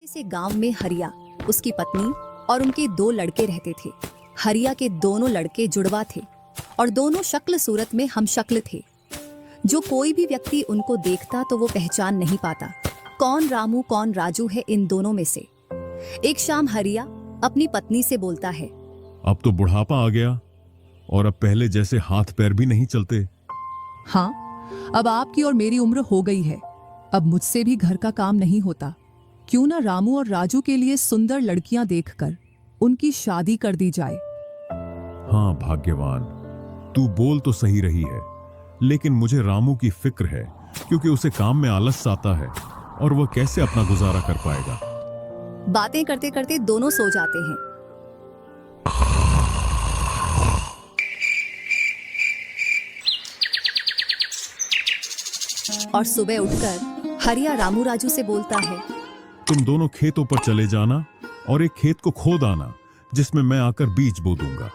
से गांव में हरिया, उसकी पत्नी और उनके 2 लड़के रहते थे। हरिया के दोनों लड़के जुड़वा थे और दोनों शक्ल सूरत में हमशक्ल थे। जो कोई भी व्यक्ति उनको देखता तो वो पहचान नहीं पाता कौन रामू कौन राजू है इन दोनों में से। एक शाम हरिया अपनी पत्नी से बोलता है, अब तो बुढ़ापा आ गया और अब पहले जैसे हाथ पैर भी नहीं चलते। हाँ, अब आपकी और मेरी उम्र हो गई है। अब मुझसे भी घर का काम नहीं होता। क्यों ना रामू और राजू के लिए सुंदर लड़कियां देखकर उनकी शादी कर दी जाए। हाँ भाग्यवान, तू बोल तो सही रही है, लेकिन मुझे रामू की फिक्र है क्योंकि उसे काम में आलस आता है और वह कैसे अपना गुजारा कर पाएगा। बातें करते करते दोनों सो जाते हैं। और सुबह उठकर हरिया रामू राजू से बोलता है, तुम दोनों खेतों पर चले जाना और एक खेत को खोद आना जिसमें मैं आकर बीज बो दूंगा।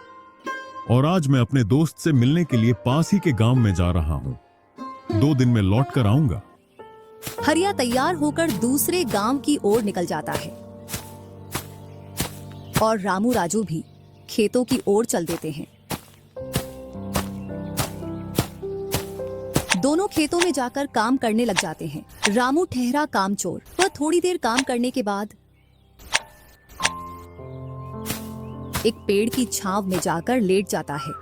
और आज मैं अपने दोस्त से मिलने के लिए पास ही के गांव में जा रहा हूं। 2 दिन में लौट कर आऊंगा। हरिया तैयार होकर दूसरे गांव की ओर निकल जाता है और रामू राजू भी खेतों की ओर चल देते हैं। दोनों खेतों में जाकर काम करने लग जाते हैं। रामू ठहरा कामचोर। वह थोड़ी देर काम करने के बाद एक पेड़ की छांव में जाकर लेट जाता है।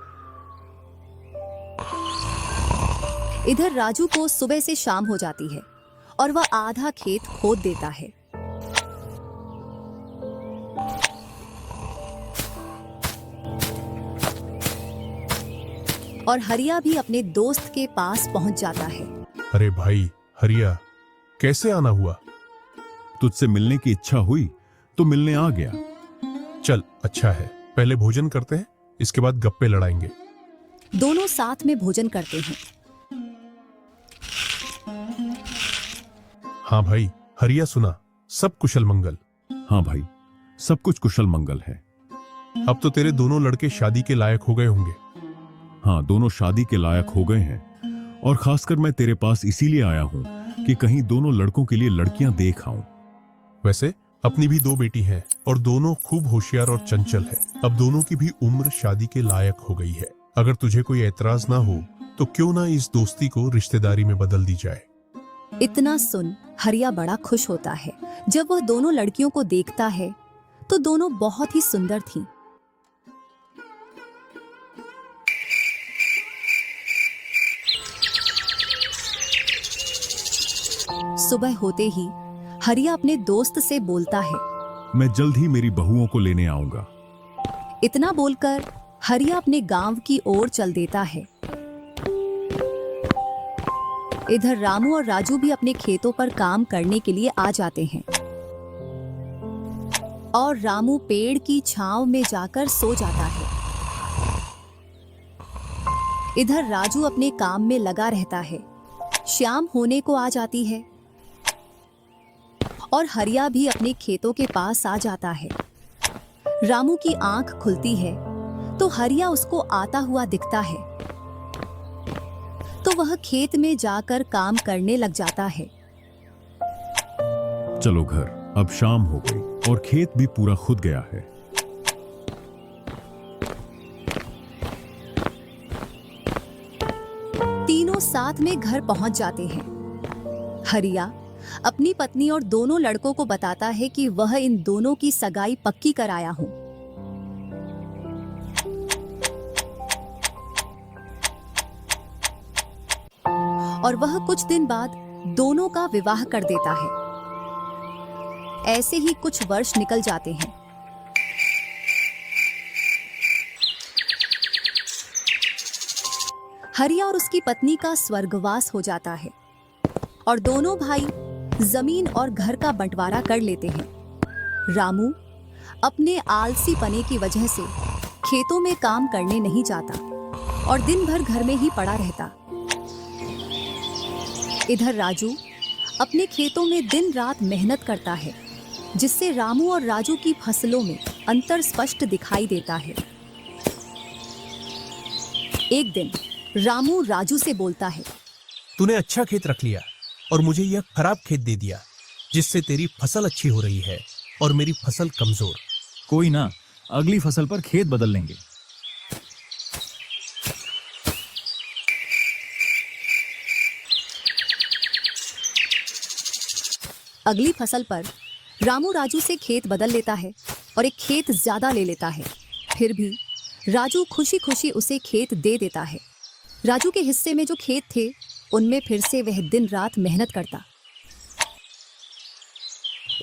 इधर राजू को सुबह से शाम हो जाती है और वह आधा खेत खोद देता है। और हरिया भी अपने दोस्त के पास पहुंच जाता है। अरे भाई हरिया, कैसे आना हुआ? तुझसे मिलने की इच्छा हुई तो मिलने आ गया। चल अच्छा है, पहले भोजन करते हैं, इसके बाद गप्पे लड़ाएंगे। दोनों साथ में भोजन करते हैं। हाँ भाई हरिया, सुना सब कुशल मंगल? हाँ भाई, सब कुछ कुशल मंगल है। अब तो तेरे दोनों लड़के शादी के लायक हो गए होंगे। हाँ, दोनों शादी के लायक हो गए हैं और खासकर मैं तेरे पास इसीलिए आया हूं कि कहीं दोनों लड़कों के लिए लड़कियां देख आऊं। वैसे अपनी भी 2 बेटी हैं और दोनों खूब होशियार और चंचल है। अब दोनों की भी उम्र शादी के लायक हो गई है। अगर तुझे कोई एतराज ना हो तो क्यों ना इस दोस्ती को रिश्तेदारी में बदल दी जाए। इतना सुन हरिया बड़ा खुश होता है। जब वह दोनों लड़कियों को देखता है तो दोनों बहुत ही सुंदर थीं। सुबह होते ही हरिया अपने दोस्त से बोलता है, मैं जल्द ही मेरी बहुओं को लेने आऊंगा। इतना बोलकर हरिया अपने गांव की ओर चल देता है। इधर रामू और राजू भी अपने खेतों पर काम करने के लिए आ जाते हैं और रामू पेड़ की छांव में जाकर सो जाता है। इधर राजू अपने काम में लगा रहता है। शाम होने को आ जाती है और हरिया भी अपने खेतों के पास आ जाता है। रामू की आंख खुलती है तो हरिया उसको आता हुआ दिखता है, तो वह खेत में जाकर काम करने लग जाता है। चलो घर, अब शाम हो गई और खेत भी पूरा खुद गया है। तीनों साथ में घर पहुंच जाते हैं। हरिया अपनी पत्नी और दोनों लड़कों को बताता है कि वह इन दोनों की सगाई पक्की कराया हूं। और वह कुछ दिन बाद दोनों का विवाह कर देता है। ऐसे ही कुछ वर्ष निकल जाते हैं। हरिया और उसकी पत्नी का स्वर्गवास हो जाता है और दोनों भाई जमीन और घर का बंटवारा कर लेते हैं। रामू अपने आलसी पने की वजह से खेतों में काम करने नहीं जाता और दिन भर घर में ही पड़ा रहता। इधर राजू अपने खेतों में दिन रात मेहनत करता है, जिससे रामू और राजू की फसलों में अंतर स्पष्ट दिखाई देता है। एक दिन रामू राजू से बोलता है, तूने अच्छा खेत रख लिया और मुझे यह खराब खेत दे दिया। जिससे तेरी फसल अच्छी हो रही है और मेरी फसल कमजोर। कोई ना, अगली फसल पर खेत बदल लेंगे। अगली फसल पर रामू राजू से खेत बदल लेता है और एक खेत ज्यादा ले लेता है। फिर भी राजू खुशी खुशी उसे खेत दे देता है। राजू के हिस्से में जो खेत थे उनमें फिर से वह दिन रात मेहनत करता।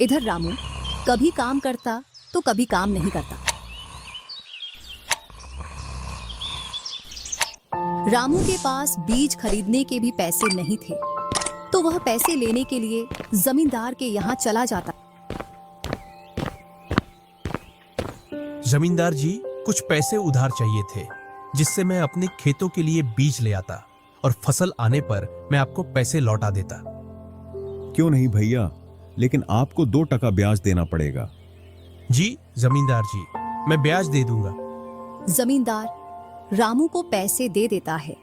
इधर रामू कभी काम करता तो कभी काम नहीं करता। रामू के पास बीज खरीदने के भी पैसे नहीं थे, तो वह पैसे लेने के लिए जमींदार के यहाँ चला जाता। जमींदार जी, कुछ पैसे उधार चाहिए थे, जिससे मैं अपने खेतों के लिए बीज ले आता और फसल आने पर मैं आपको पैसे लौटा देता। क्यों नहीं भैया, लेकिन आपको 2% ब्याज देना पड़ेगा। जी जमींदार जी, मैं ब्याज दे दूंगा। जमींदार रामू को पैसे दे देता है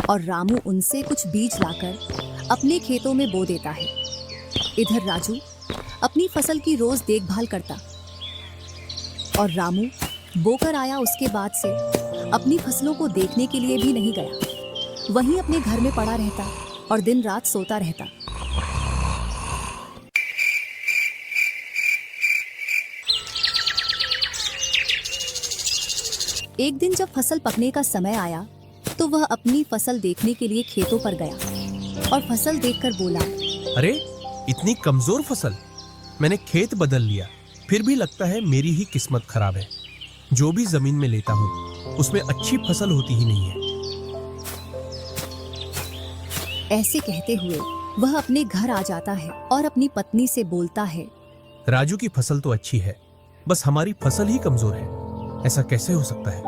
और रामू उनसे कुछ बीज लाकर अपने खेतों में बो देता है। इधर राजू अपनी फसल की रोज देखभाल करता और रामू बोकर आया उसके बाद से अपनी फसलों को देखने के लिए भी नहीं गया। वहीं अपने घर में पड़ा रहता और दिन रात सोता रहता। एक दिन जब फसल पकने का समय आया तो वह अपनी फसल देखने के लिए खेतों पर गया और फसल देखकर बोला, अरे इतनी कमजोर फसल! मैंने खेत बदल लिया, फिर भी लगता है मेरी ही किस्मत खराब है। जो भी जमीन में लेता हूँ उसमें अच्छी फसल होती ही नहीं है। ऐसे कहते हुए वह अपने घर आ जाता है और अपनी पत्नी से बोलता है, राजू की फसल तो अच्छी है, बस हमारी फसल ही कमजोर है। ऐसा कैसे हो सकता है?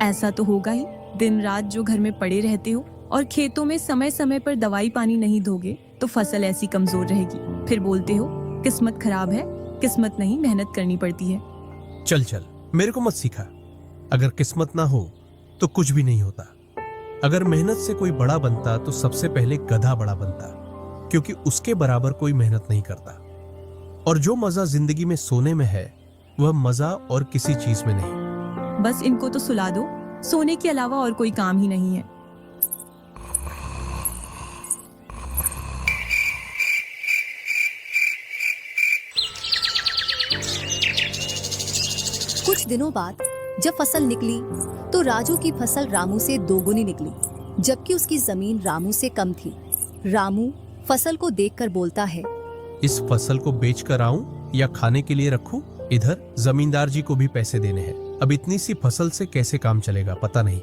ऐसा तो होगा ही। दिन रात जो घर में पड़े रहते हो और खेतों में समय समय पर दवाई पानी नहीं दोगे तो फसल ऐसी कमजोर रहेगी। फिर बोलते हो किस्मत खराब है। किस्मत नहीं, मेहनत करनी पड़ती है। चल चल, मेरे को मत सिखा। अगर किस्मत ना हो तो कुछ भी नहीं होता। अगर मेहनत से कोई बड़ा बनता तो सबसे पहले गधा बड़ा बनता, क्योंकि उसके बराबर कोई मेहनत नहीं करता। और जो मजा जिंदगी में सोने में है वह मजा और किसी चीज में नहीं। बस इनको तो सुला दो, सोने के अलावा और कोई काम ही नहीं है। कुछ दिनों बाद जब फसल निकली तो राजू की फसल रामू से दोगुनी निकली, जबकि उसकी जमीन रामू से कम थी। रामू फसल को देखकर बोलता है, इस फसल को बेच कर आऊं या खाने के लिए रखूं? इधर जमींदार जी को भी पैसे देने हैं। अब इतनी सी फसल से कैसे काम चलेगा पता नहीं।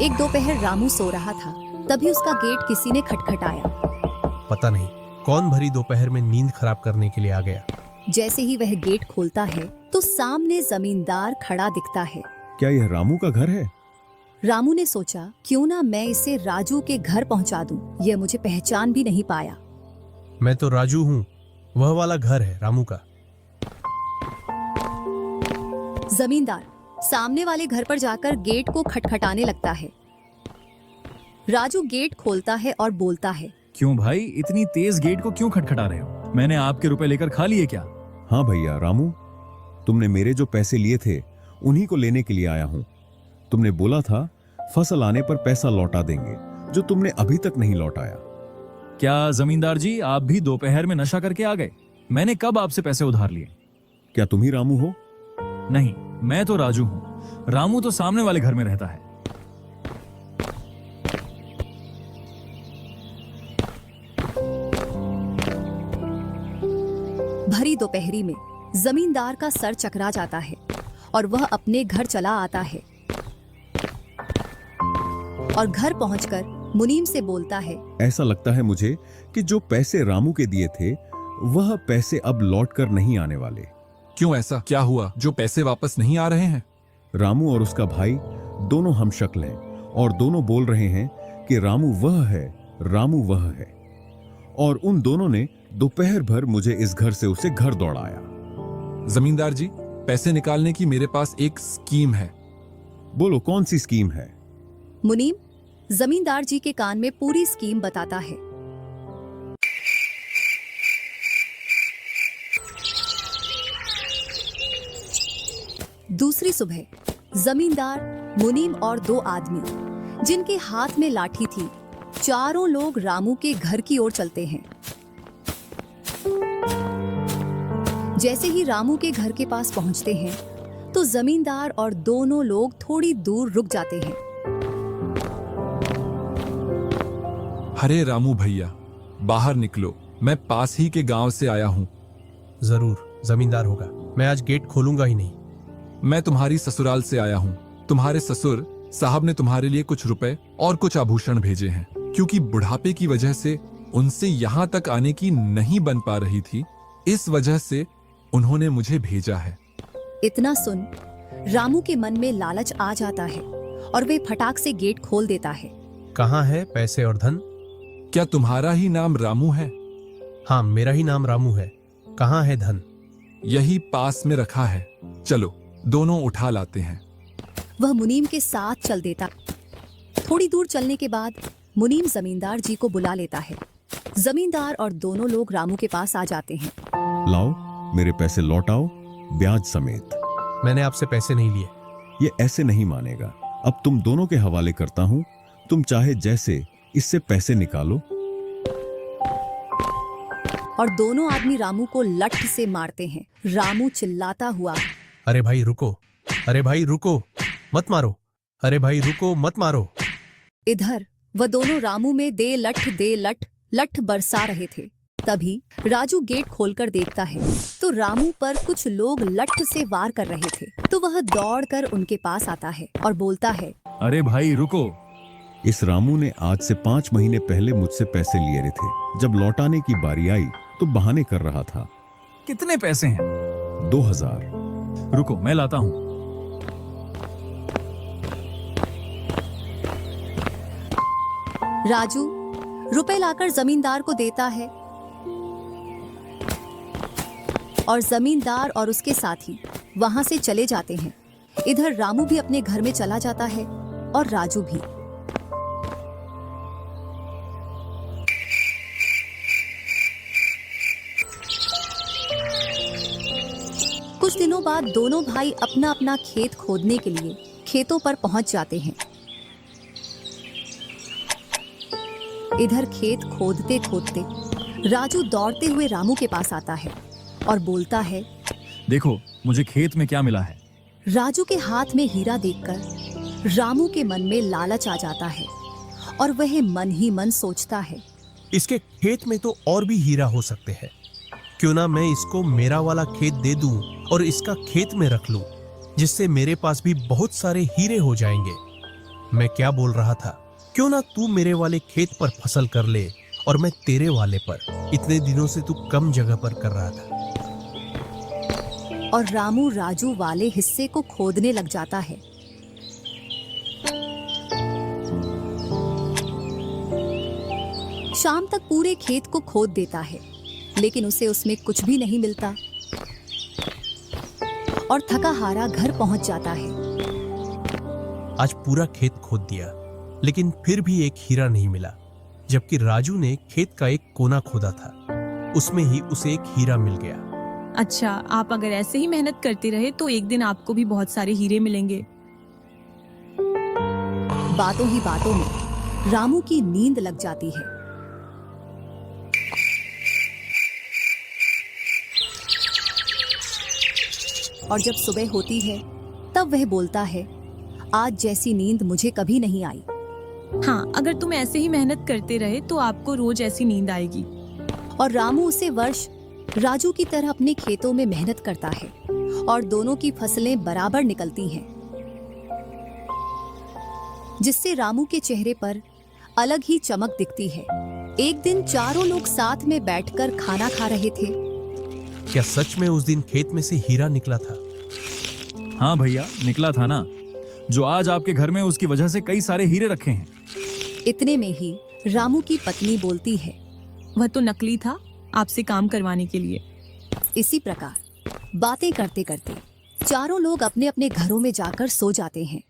एक दोपहर रामू सो रहा था, तभी उसका गेट किसी ने खटखटाया। पता नहीं कौन भरी दोपहर में नींद खराब करने के लिए आ गया। जैसे ही वह गेट खोलता है तो सामने जमींदार खड़ा दिखता है। क्या यह रामू का घर है? रामू ने सोचा, क्यों ना मैं इसे राजू के घर पहुंचा दूं। यह मुझे पहचान भी नहीं पाया। मैं तो राजू हूँ, वह वाला घर है रामू का। जमींदार सामने वाले घर पर जाकर गेट को खटखटाने लगता है। राजू गेट खोलता है और बोलता है, क्यों भाई, इतनी तेज गेट को क्यों खटखटा रहे हो? मैंने आपके रुपए लेकर खा लिए क्या? हाँ भैया रामू, तुमने मेरे जो पैसे लिए थे उन्हीं को लेने के लिए आया हूँ। तुमने बोला था फसल आने पर पैसा लौटा देंगे, जो तुमने अभी तक नहीं लौटाया। क्या जमींदार जी, आप भी दोपहर में नशा करके आ गए? मैंने कब आपसे पैसे उधार लिए? क्या तुम ही रामू हो? नहीं, मैं तो राजू हूँ। रामू तो सामने वाले घर में रहता है। भरी दोपहरी में जमींदार का सर चकरा जाता है और वह अपने घर चला आता है और घर पहुंचकर मुनीम से बोलता है, ऐसा लगता है मुझे कि जो पैसे रामू के दिए थे वह पैसे अब लौट कर नहीं आने वाले। क्यों, ऐसा क्या हुआ जो पैसे वापस नहीं आ रहे हैं? रामू और उसका भाई दोनों हमशक्ल हैं और दोनों बोल रहे हैं कि रामू वह है, रामू वह है। और उन दोनों ने दोपहर भर मुझे इस घर से उसे घर दौड़ाया। जमींदार जी, पैसे निकालने की मेरे पास एक स्कीम है। बोलो कौन सी स्कीम है? मुनीम जमींदार जी के कान में पूरी स्कीम बताता है। दूसरी सुबह जमींदार, मुनीम और दो आदमी जिनके हाथ में लाठी थी, चारों लोग रामू के घर की ओर चलते हैं। जैसे ही रामू के घर के पास पहुंचते हैं तो जमींदार और दोनों लोग थोड़ी दूर रुक जाते हैं। अरे रामू भैया, बाहर निकलो, मैं पास ही के गांव से आया हूँ। जरूर जमींदार होगा, मैं आज गेट खोलूंगा ही नहीं। मैं तुम्हारी ससुराल से आया हूँ। तुम्हारे ससुर साहब ने तुम्हारे लिए कुछ रुपए और कुछ आभूषण भेजे हैं, क्योंकि बुढ़ापे की वजह से उनसे यहाँ तक आने की नहीं बन पा रही थी, इस वजह से उन्होंने मुझे भेजा है। इतना सुन रामू के मन में लालच आ जाता है और वे फटाक से गेट खोल देता है। कहाँ है पैसे और धन? क्या तुम्हारा ही नाम रामू है? हाँ, मेरा ही नाम रामू है। कहाँ है धन? यही पास में रखा है, चलो दोनों उठा लाते हैं। वह मुनीम के साथ चल देता। थोड़ी दूर चलने के बाद मुनीम जमींदार जी को बुला लेता है। जमींदार और दोनों लोग रामू के पास आ जाते हैं। लाओ मेरे पैसे लौटाओ, ब्याज समेत। मैंने आपसे पैसे नहीं लिए। ये ऐसे नहीं मानेगा। अब तुम दोनों के हवाले करता हूं, तुम चाहे जैसे इससे पैसे निकालो। और दोनों आदमी रामू को लठ से मारते हैं। रामू चिल्लाता हुआ, अरे भाई रुको, अरे भाई रुको, मत मारो, अरे भाई रुको, मत मारो। इधर वह दोनों रामू में दे लठ लठ बरसा रहे थे। तभी राजू गेट खोलकर देखता है तो रामू पर कुछ लोग लठ से वार कर रहे थे। तो वह दौड़कर उनके पास आता है और बोलता है, अरे भाई रुको। इस रामू ने आज से 5 महीने पहले मुझसे पैसे लिए थे। जब लौटाने की बारी आई तो बहाने कर रहा था। कितने पैसे हैं? 2000। रुको मैं लाता हूँ। राजू रुपए लाकर जमींदार को देता है और जमींदार और उसके साथी वहां से चले जाते हैं। इधर रामू भी अपने घर में चला जाता है और राजू भी। कुछ दिनों बाद दोनों भाई अपना अपना खेत खोदने के लिए खेतों पर पहुंच जाते हैं। इधर खेत खोदते खोदते राजू दौड़ते हुए रामू के पास आता है और बोलता है, देखो मुझे खेत में क्या मिला है। राजू के हाथ में हीरा देखकर रामू के मन में लालच आ जाता है और वह मन ही मन सोचता है, इसके खेत में तो और भी हीरा हो सकते हैं। क्यों ना मैं इसको मेरा वाला खेत दे दूं और इसका खेत में रख लूं, जिससे मेरे पास भी बहुत सारे हीरे हो जाएंगे। मैं क्या बोल रहा था, क्यों ना तू मेरे वाले खेत पर फसल कर ले और मैं तेरे वाले पर। इतने दिनों से तू कम जगह पर कर रहा था। और रामू राजू वाले हिस्से को खोदने लग जाता है। शाम तक पूरे खेत को खोद देता है, लेकिन उसे उसमें कुछ भी नहीं मिलता और थका हारा घर पहुंच जाता है। आज पूरा खेत खोद दिया, लेकिन फिर भी एक हीरा नहीं मिला, जबकि राजू ने खेत का एक कोना खोदा था, उसमें ही उसे एक हीरा मिल गया। अच्छा, आप अगर ऐसे ही मेहनत करते रहे तो एक दिन आपको भी बहुत सारे हीरे मिलेंगे। बातों ही बातों में रामू की नींद लग जाती है। और जब सुबह होती है तब वह बोलता है, आज जैसी नींद मुझे कभी नहीं आई। हाँ, अगर तुम ऐसे ही मेहनत करते रहे तो आपको रोज ऐसी नींद आएगी। और रामू उसे वर्ष राजू की तरह अपने खेतों में मेहनत करता है और दोनों की फसलें बराबर निकलती हैं, जिससे रामू के चेहरे पर अलग ही चमक दिखती है। एक दिन चारों लोग साथ में बैठकर खाना खा रहे थे। क्या सच में उस दिन खेत में से हीरा निकला था? हाँ भैया, निकला था ना। जो आज आपके घर में, उसकी वजह से कई सारे हीरे रखे हैं। इतने में ही रामू की पत्नी बोलती है, वह तो नकली था, आपसे काम करवाने के लिए। इसी प्रकार बातें करते करते चारों लोग अपने अपने घरों में जाकर सो जाते हैं।